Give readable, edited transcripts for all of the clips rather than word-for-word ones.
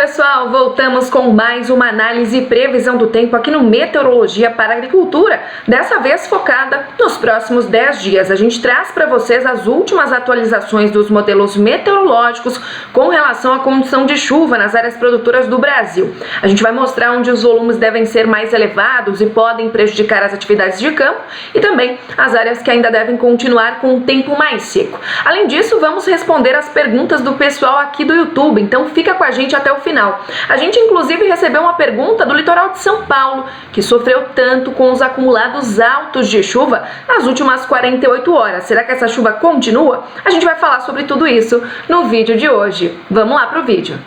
pessoal, voltamos com mais uma análise e previsão do tempo aqui no Meteorologia para a Agricultura, dessa vez focada nos próximos 10 dias. A gente traz para vocês as últimas atualizações dos modelos meteorológicos com relação à condição de chuva nas áreas produtoras do Brasil. A gente vai mostrar onde os volumes devem ser mais elevados e podem prejudicar as atividades de campo e também as áreas que ainda devem continuar com o tempo mais seco. Além disso, vamos responder as perguntas do pessoal aqui do YouTube, então fica com a gente até o final. A gente inclusive recebeu uma pergunta do litoral de São Paulo, que sofreu tanto com os acumulados altos de chuva nas últimas 48 horas. Será que essa chuva continua? A gente vai falar sobre tudo isso no vídeo de hoje. Vamos lá pro vídeo.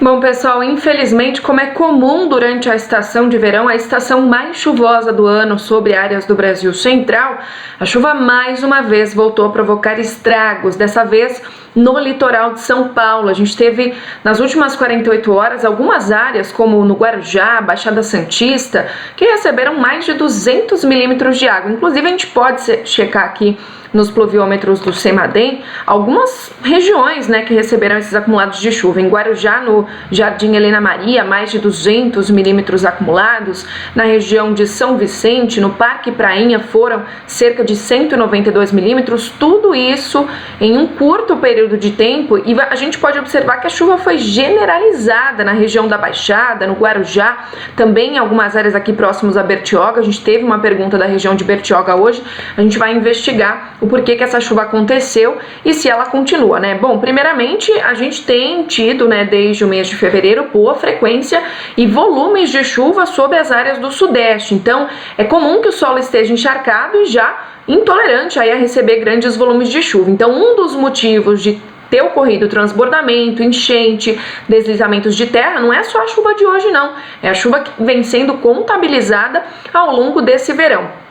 Bom, pessoal, infelizmente, como é comum durante a estação de verão, a estação mais chuvosa do ano sobre áreas do Brasil Central, a chuva mais uma vez voltou a provocar estragos, dessa vez no litoral de São Paulo. A gente teve nas últimas 48 horas algumas áreas, como no Guarujá, Baixada Santista, que receberam mais de 200 milímetros de água. Inclusive, a gente pode checar aqui nos pluviômetros do CEMADEM, algumas regiões, que receberam esses acumulados de chuva. Em Guarujá, no Jardim Helena Maria, mais de 200 milímetros acumulados. Na região de São Vicente, no Parque Prainha, foram cerca de 192 milímetros. Tudo isso em um curto período de tempo, e a gente pode observar que a chuva foi generalizada na região da Baixada, no Guarujá, também em algumas áreas aqui próximos a Bertioga. A gente teve uma pergunta da região de Bertioga hoje, a gente vai investigar o porquê que essa chuva aconteceu e se ela continua, Bom, primeiramente, a gente tem tido, desde o mês de fevereiro, boa frequência e volumes de chuva sobre as áreas do Sudeste. Então, é comum que o solo esteja encharcado e já intolerante a receber grandes volumes de chuva. Então, um dos motivos de ter ocorrido transbordamento, enchente, deslizamentos de terra, não é só a chuva de hoje, não. É a chuva que vem sendo contabilizada ao longo desse verão.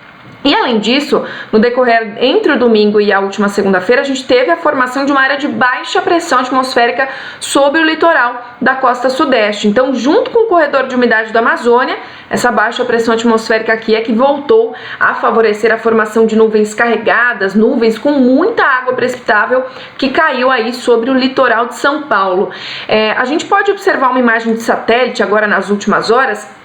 E além disso, no decorrer entre o domingo e a última segunda-feira, a gente teve a formação de uma área de baixa pressão atmosférica sobre o litoral da costa sudeste. Então, junto com o corredor de umidade da Amazônia, essa baixa pressão atmosférica aqui é que voltou a favorecer a formação de nuvens carregadas, nuvens com muita água precipitável que caiu aí sobre o litoral de São Paulo. A gente pode observar uma imagem de satélite agora nas últimas horas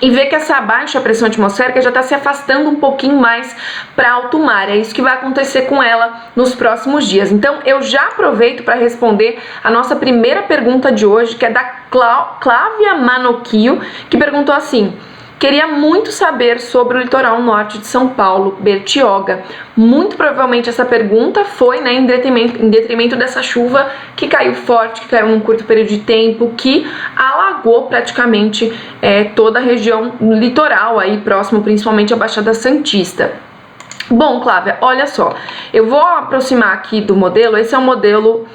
e ver que essa baixa pressão atmosférica já está se afastando um pouquinho mais para alto mar. É isso que vai acontecer com ela nos próximos dias. Então, eu já aproveito para responder a nossa primeira pergunta de hoje, que é da Clávia Manocchio, que perguntou assim: queria muito saber sobre o litoral norte de São Paulo, Bertioga. Muito provavelmente essa pergunta foi em detrimento dessa chuva que caiu forte, que caiu num curto período de tempo, que alagou praticamente toda a região litoral, aí próximo principalmente à Baixada Santista. Bom, Clávia, olha só, eu vou aproximar aqui do modelo. Esse é um modelo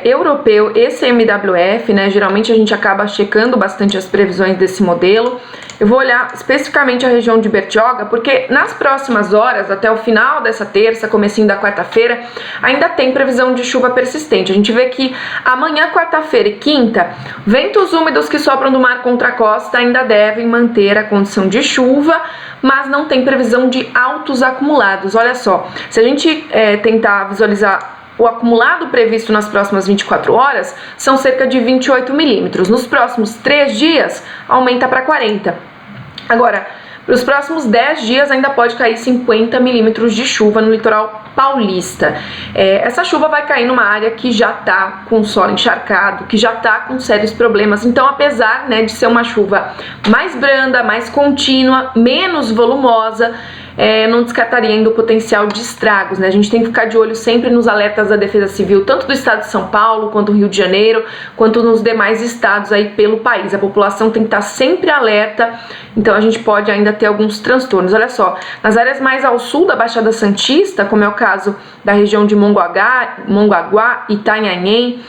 europeu, esse MWF, geralmente a gente acaba checando bastante as previsões desse modelo. Eu vou olhar especificamente a região de Bertioga, porque nas próximas horas, até o final dessa terça, comecinho da quarta-feira, ainda tem previsão de chuva persistente. A gente vê que amanhã, quarta-feira e quinta, ventos úmidos que sopram do mar contra a costa ainda devem manter a condição de chuva, mas não tem previsão de altos acumulados. Olha só, se a gente tentar visualizar o acumulado previsto nas próximas 24 horas, são cerca de 28 milímetros. Nos próximos 3 dias, aumenta para 40. Agora, para os próximos 10 dias, ainda pode cair 50 milímetros de chuva no litoral paulista. Essa chuva vai cair numa área que já está com o solo encharcado, que já está com sérios problemas. Então, apesar de ser uma chuva mais branda, mais contínua, menos volumosa, não descartaria ainda o potencial de estragos, A gente tem que ficar de olho sempre nos alertas da Defesa Civil, tanto do estado de São Paulo, quanto do Rio de Janeiro, quanto nos demais estados aí pelo país. A população tem que estar sempre alerta, então a gente pode ainda ter alguns transtornos. Olha só, nas áreas mais ao sul da Baixada Santista, como é o caso da região de Mongaguá, Itanhaém,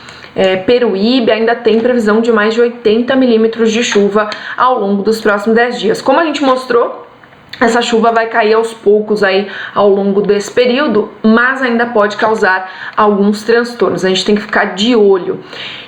Peruíbe, ainda tem previsão de mais de 80 milímetros de chuva ao longo dos próximos 10 dias. Como a gente mostrou Essa chuva vai cair aos poucos aí ao longo desse período, mas ainda pode causar alguns transtornos. A gente tem que ficar de olho.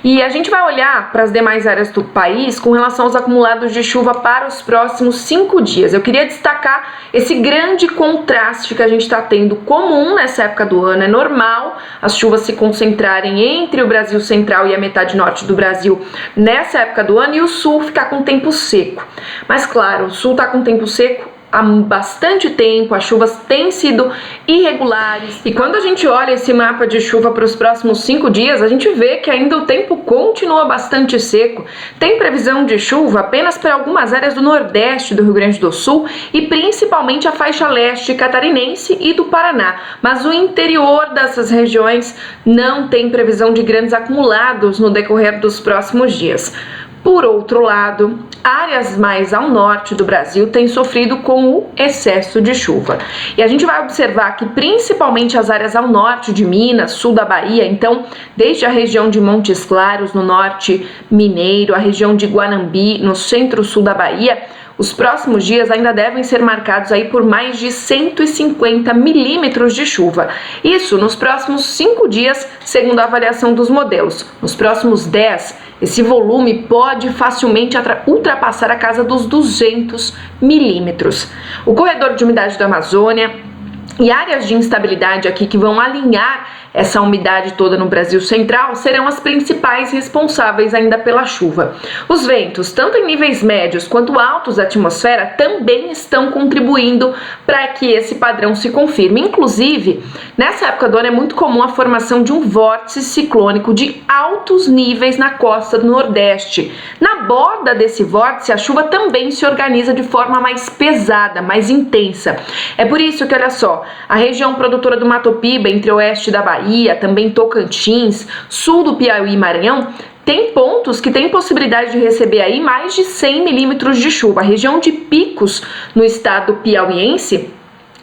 E a gente vai olhar para as demais áreas do país com relação aos acumulados de chuva para os próximos 5 dias. Eu queria destacar esse grande contraste que a gente está tendo comum nessa época do ano. É normal as chuvas se concentrarem entre o Brasil central e a metade norte do Brasil nessa época do ano e o sul ficar com tempo seco. Mas claro, o sul está com tempo seco há bastante tempo, as chuvas têm sido irregulares, e quando a gente olha esse mapa de chuva para os próximos 5 dias, a gente vê que ainda o tempo continua bastante seco. Tem previsão de chuva apenas para algumas áreas do nordeste do Rio Grande do Sul e principalmente a faixa leste catarinense e do Paraná, mas o interior dessas regiões não tem previsão de grandes acumulados no decorrer dos próximos dias. Por outro lado, áreas mais ao norte do Brasil têm sofrido com o excesso de chuva. E a gente vai observar que principalmente as áreas ao norte de Minas, sul da Bahia, então desde a região de Montes Claros, no norte mineiro, a região de Guanambi, no centro-sul da Bahia, os próximos dias ainda devem ser marcados aí por mais de 150 milímetros de chuva. Isso nos próximos 5 dias, segundo a avaliação dos modelos. Nos próximos 10, esse volume pode facilmente ultrapassar a casa dos 200 milímetros. O corredor de umidade da Amazônia e áreas de instabilidade aqui que vão alinhar essa umidade toda no Brasil central serão as principais responsáveis ainda pela chuva. Os ventos, tanto em níveis médios quanto altos da atmosfera, também estão contribuindo para que esse padrão se confirme. Inclusive, nessa época do ano é muito comum a formação de um vórtice ciclônico de altos níveis na costa do Nordeste. Na borda desse vórtice, a chuva também se organiza de forma mais pesada, mais intensa. É por isso que, olha só, a região produtora do Mato Piba, entre o oeste da Bahia, também Tocantins, sul do Piauí e Maranhão, tem pontos que têm possibilidade de receber aí mais de 100 milímetros de chuva. A região de Picos, no estado piauiense,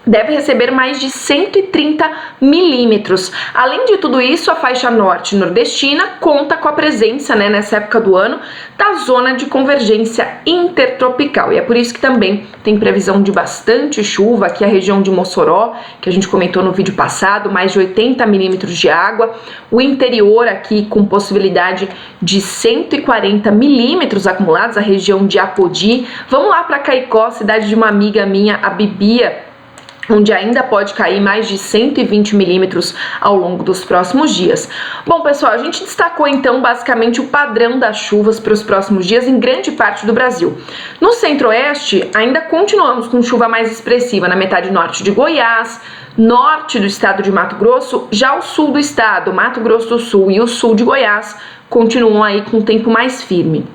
deve receber mais de 130 milímetros. Além de tudo isso, a faixa norte nordestina conta com a presença, nessa época do ano, da zona de convergência intertropical. E é por isso que também tem previsão de bastante chuva. Aqui a região de Mossoró, que a gente comentou no vídeo passado, mais de 80 milímetros de água. O interior aqui com possibilidade de 140 milímetros acumulados, a região de Apodi. Vamos lá para Caicó, cidade de uma amiga minha, a Bibia, onde ainda pode cair mais de 120 milímetros ao longo dos próximos dias. Bom, pessoal, a gente destacou então basicamente o padrão das chuvas para os próximos dias em grande parte do Brasil. No centro-oeste, ainda continuamos com chuva mais expressiva na metade norte de Goiás, norte do estado de Mato Grosso, já o sul do estado, Mato Grosso do Sul e o sul de Goiás, continuam aí com o tempo mais firme.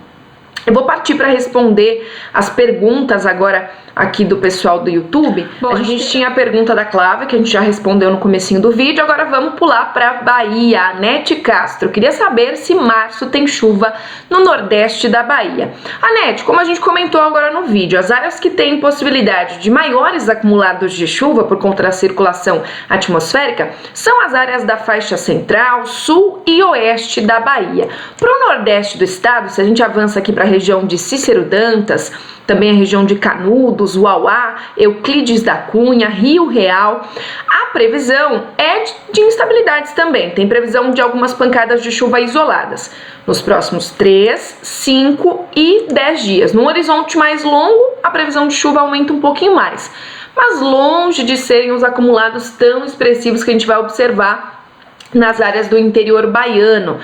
Eu vou partir para responder as perguntas agora aqui do pessoal do YouTube. Bom, a gente tinha a pergunta da Clávia, que a gente já respondeu no comecinho do vídeo. Agora vamos pular para Bahia. Anete Castro queria saber se março tem chuva no nordeste da Bahia. Anete, como a gente comentou agora no vídeo, as áreas que têm possibilidade de maiores acumulados de chuva por conta da circulação atmosférica são as áreas da faixa central, sul e oeste da Bahia. Para o nordeste do estado, se a gente avança aqui para a região de Cícero Dantas, também a região de Canudos, Uauá, Euclides da Cunha, Rio Real. A previsão é de instabilidades também. Tem previsão de algumas pancadas de chuva isoladas nos próximos 3, 5 e 10 dias. No horizonte mais longo, a previsão de chuva aumenta um pouquinho mais, mas longe de serem os acumulados tão expressivos que a gente vai observar nas áreas do interior baiano.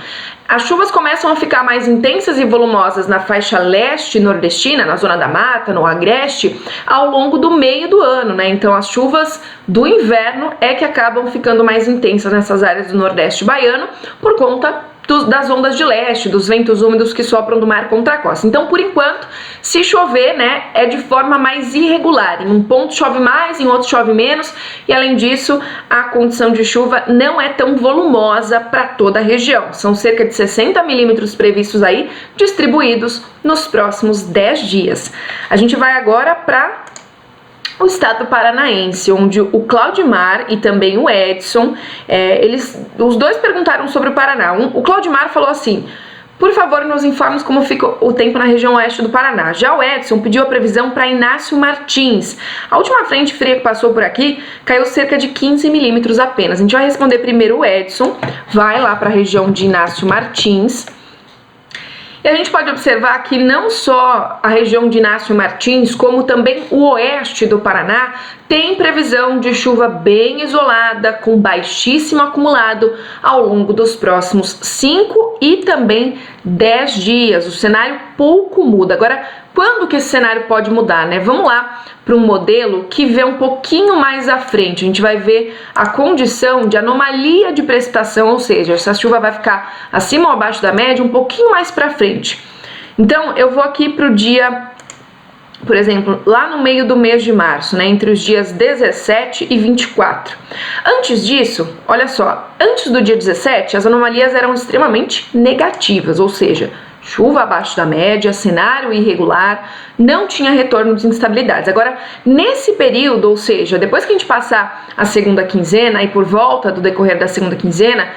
As chuvas começam a ficar mais intensas e volumosas na faixa leste nordestina, na zona da mata, no agreste, ao longo do meio do ano, Então as chuvas do inverno é que acabam ficando mais intensas nessas áreas do nordeste baiano por conta das ondas de leste, dos ventos úmidos que sopram do mar contra a costa. Então, por enquanto, se chover, é de forma mais irregular. Em um ponto chove mais, em outro chove menos, e além disso, a condição de chuva não é tão volumosa para toda a região. São cerca de 60 milímetros previstos aí, distribuídos nos próximos 10 dias. A gente vai agora para o estado paranaense, onde o Claudimar e também o Edson, os dois perguntaram sobre o Paraná. O Claudimar falou assim: Por favor, nos informe como fica o tempo na região oeste do Paraná. Já o Edson pediu a previsão para Inácio Martins. A última frente fria que passou por aqui caiu cerca de 15 milímetros apenas. A gente vai responder primeiro o Edson, vai lá para a região de Inácio Martins. E a gente pode observar que não só a região de Inácio Martins, como também o oeste do Paraná, tem previsão de chuva bem isolada, com baixíssimo acumulado ao longo dos próximos 5 e também 10 dias. O cenário pouco muda. Agora, quando que esse cenário pode mudar, né? Vamos lá para um modelo que vê um pouquinho mais à frente. A gente vai ver a condição de anomalia de precipitação, ou seja, essa chuva vai ficar acima ou abaixo da média um pouquinho mais para frente. Então, eu vou aqui para o dia, por exemplo, lá no meio do mês de março, né, entre os dias 17 e 24. Antes disso, olha só, antes do dia 17, as anomalias eram extremamente negativas, ou seja, chuva abaixo da média, cenário irregular, não tinha retorno de instabilidades. Agora, nesse período, ou seja, depois que a gente passar a segunda quinzena e por volta do decorrer da segunda quinzena,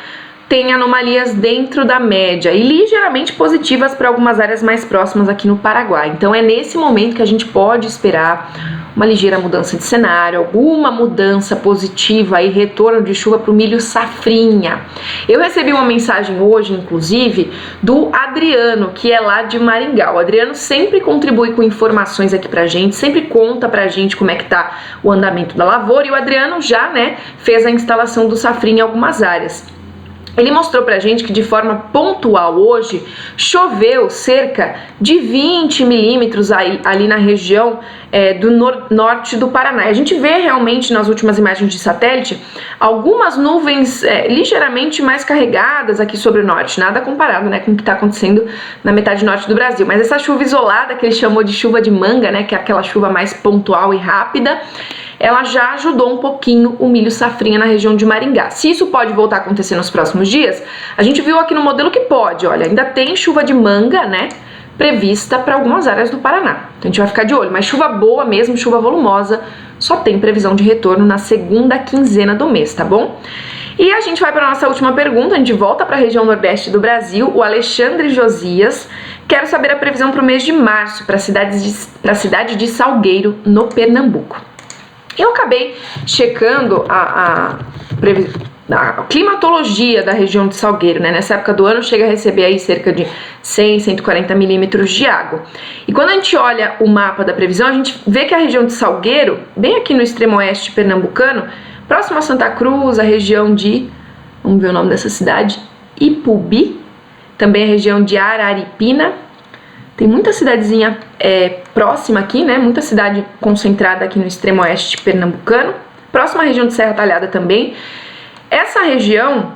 tem anomalias dentro da média e ligeiramente positivas para algumas áreas mais próximas aqui no Paraguai. Então é nesse momento que a gente pode esperar uma ligeira mudança de cenário, alguma mudança positiva e retorno de chuva para o milho safrinha. Eu recebi uma mensagem hoje, inclusive, do Adriano, que é lá de Maringá. O Adriano sempre contribui com informações aqui pra gente, sempre conta pra gente como é que tá o andamento da lavoura, e o Adriano já, né, fez a instalação do safrinha em algumas áreas. Ele mostrou pra gente que de forma pontual hoje choveu cerca de 20 milímetros ali na região do norte do Paraná. A gente vê realmente nas últimas imagens de satélite algumas nuvens ligeiramente mais carregadas aqui sobre o norte, nada comparado, né, com o que está acontecendo na metade norte do Brasil. Mas essa chuva isolada, que ele chamou de chuva de manga, né, que é aquela chuva mais pontual e rápida, ela já ajudou um pouquinho o milho safrinha na região de Maringá. Se isso pode voltar a acontecer nos próximos dias, a gente viu aqui no modelo que pode, olha, ainda tem chuva de manga, né, prevista para algumas áreas do Paraná. Então a gente vai ficar de olho, mas chuva boa mesmo, chuva volumosa, só tem previsão de retorno na segunda quinzena do mês, tá bom? E a gente vai para a nossa última pergunta, a gente volta para a região nordeste do Brasil, o Alexandre Josias. Quero saber a previsão para o mês de março para a cidade de Salgueiro, no Pernambuco. Eu acabei checando a climatologia da região de Salgueiro, né? Nessa época do ano chega a receber aí cerca de 100, 140 milímetros de água. E quando a gente olha o mapa da previsão, a gente vê que a região de Salgueiro, bem aqui no extremo oeste pernambucano, próximo a Santa Cruz, a região de, vamos ver o nome dessa cidade, Ipubi, também a região de Araripina. Tem muita cidadezinha próxima aqui, né? Muita cidade concentrada aqui no extremo oeste pernambucano. Próxima à região de Serra Talhada também. Essa região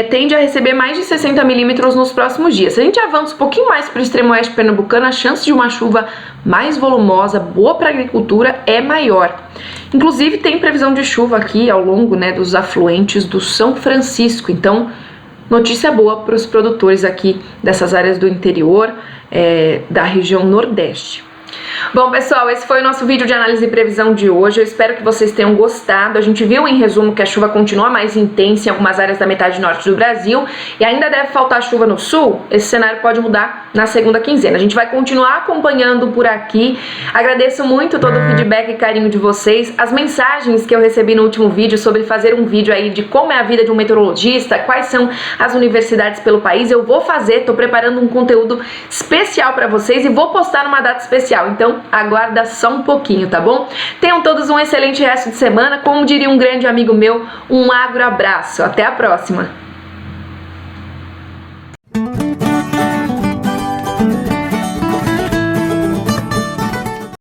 tende a receber mais de 60 milímetros nos próximos dias. Se a gente avança um pouquinho mais para o extremo oeste pernambucano, a chance de uma chuva mais volumosa, boa para a agricultura, é maior. Inclusive tem previsão de chuva aqui ao longo, né, dos afluentes do São Francisco. Então, notícia boa para os produtores aqui dessas áreas do interior, da região nordeste. Bom, pessoal, esse foi o nosso vídeo de análise e previsão de hoje. Eu espero que vocês tenham gostado. A gente viu em resumo que a chuva continua mais intensa em algumas áreas da metade norte do Brasil e ainda deve faltar chuva no sul. Esse cenário pode mudar na segunda quinzena. A gente vai continuar acompanhando por aqui. Agradeço muito todo o feedback e carinho de vocês, as mensagens que eu recebi no último vídeo sobre fazer um vídeo aí de como é a vida de um meteorologista, quais são as universidades pelo país. Eu vou fazer, tô preparando um conteúdo especial para vocês e vou postar numa data especial. Então, aguarda só um pouquinho, tá bom? Tenham todos um excelente resto de semana. Como diria um grande amigo meu, um agro abraço. Até a próxima!